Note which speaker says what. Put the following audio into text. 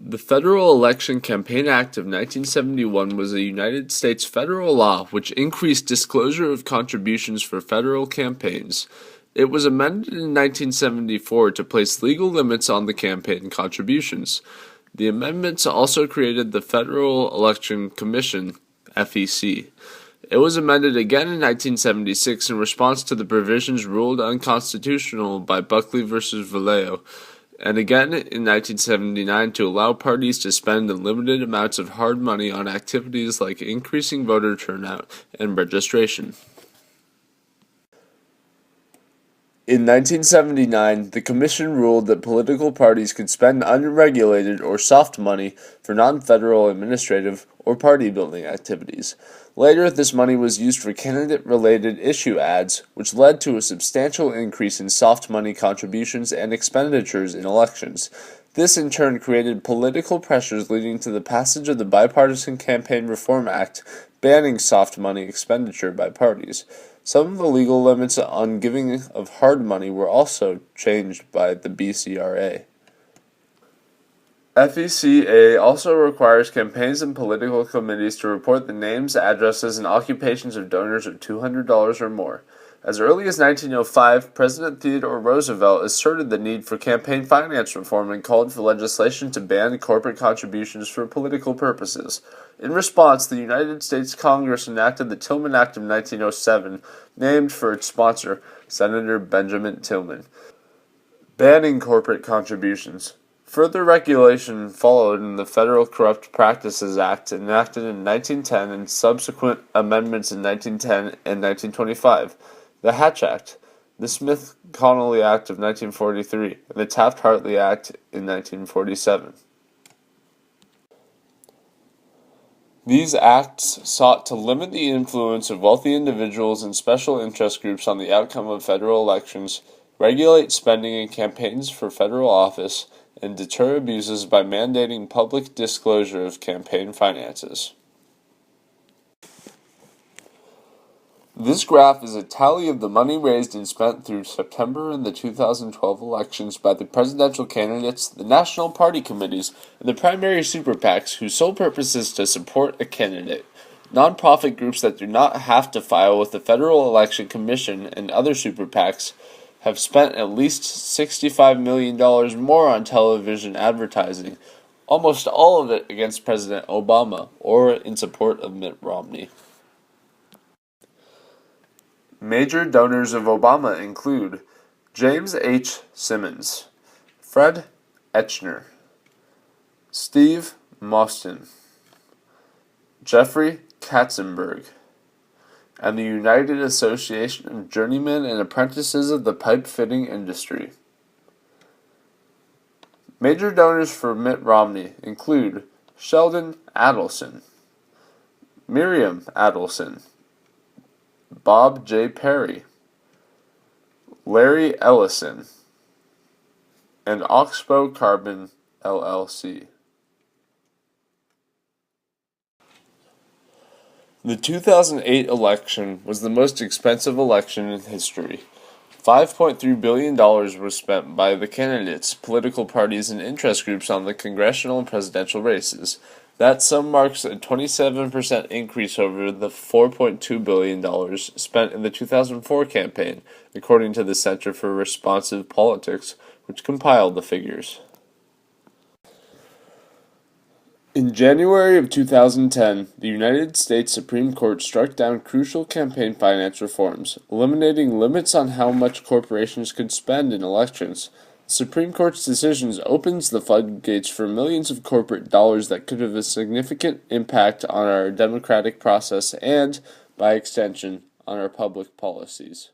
Speaker 1: The Federal Election Campaign Act of 1971 was a United States federal law which increased disclosure of contributions for federal campaigns. It was amended in 1974 to place legal limits on the campaign contributions. The amendments also created the Federal Election Commission, FEC. It was amended again in 1976 in response to the provisions ruled unconstitutional by Buckley v. Valeo, and again in 1979 to allow parties to spend unlimited amounts of hard money on activities like increasing voter turnout and registration. In 1979, the Commission ruled that political parties could spend unregulated or soft money for non-federal administrative or party-building activities. Later, this money was used for candidate-related issue ads, which led to a substantial increase in soft money contributions and expenditures in elections. This in turn created political pressures leading to the passage of the Bipartisan Campaign Reform Act, banning soft money expenditure by parties. Some of the legal limits on giving of hard money were also changed by the BCRA. FECA also requires campaigns and political committees to report the names, addresses, and occupations of donors of $200 or more. As early as 1905, President Theodore Roosevelt asserted the need for campaign finance reform and called for legislation to ban corporate contributions for political purposes. In response, the United States Congress enacted the Tillman Act of 1907, named for its sponsor, Senator Benjamin Tillman, banning corporate contributions. Further regulation followed in the Federal Corrupt Practices Act, enacted in 1910, and subsequent amendments in 1910 and 1925, the Hatch Act, the Smith-Connolly Act of 1943, and the Taft-Hartley Act in 1947. These acts sought to limit the influence of wealthy individuals and special interest groups on the outcome of federal elections, regulate spending in campaigns for federal office, and deter abuses by mandating public disclosure of campaign finances. This graph is a tally of the money raised and spent through September in the 2012 elections by the presidential candidates, the national party committees, and the primary super PACs whose sole purpose is to support a candidate. Nonprofit groups that do not have to file with the Federal Election Commission and other super PACs have spent at least $65 million more on television advertising, almost all of it against President Obama or in support of Mitt Romney. Major donors of Obama include James H. Simmons, Fred Etchner, Steve Mostyn, Jeffrey Katzenberg, and the United Association of Journeymen and Apprentices of the Pipe Fitting Industry. Major donors for Mitt Romney include Sheldon Adelson, Miriam Adelson, Bob J. Perry, Larry Ellison, and Oxbow Carbon, LLC. The 2008 election was the most expensive election in history. $5.3 billion was spent by the candidates, political parties, and interest groups on the congressional and presidential races. That sum marks a 27% increase over the $4.2 billion spent in the 2004 campaign, according to the Center for Responsive Politics, which compiled the figures. In January of 2010, the United States Supreme Court struck down crucial campaign finance reforms, eliminating limits on how much corporations could spend in elections. The Supreme Court's decisions opens the floodgates for millions of corporate dollars that could have a significant impact on our democratic process and, by extension, on our public policies.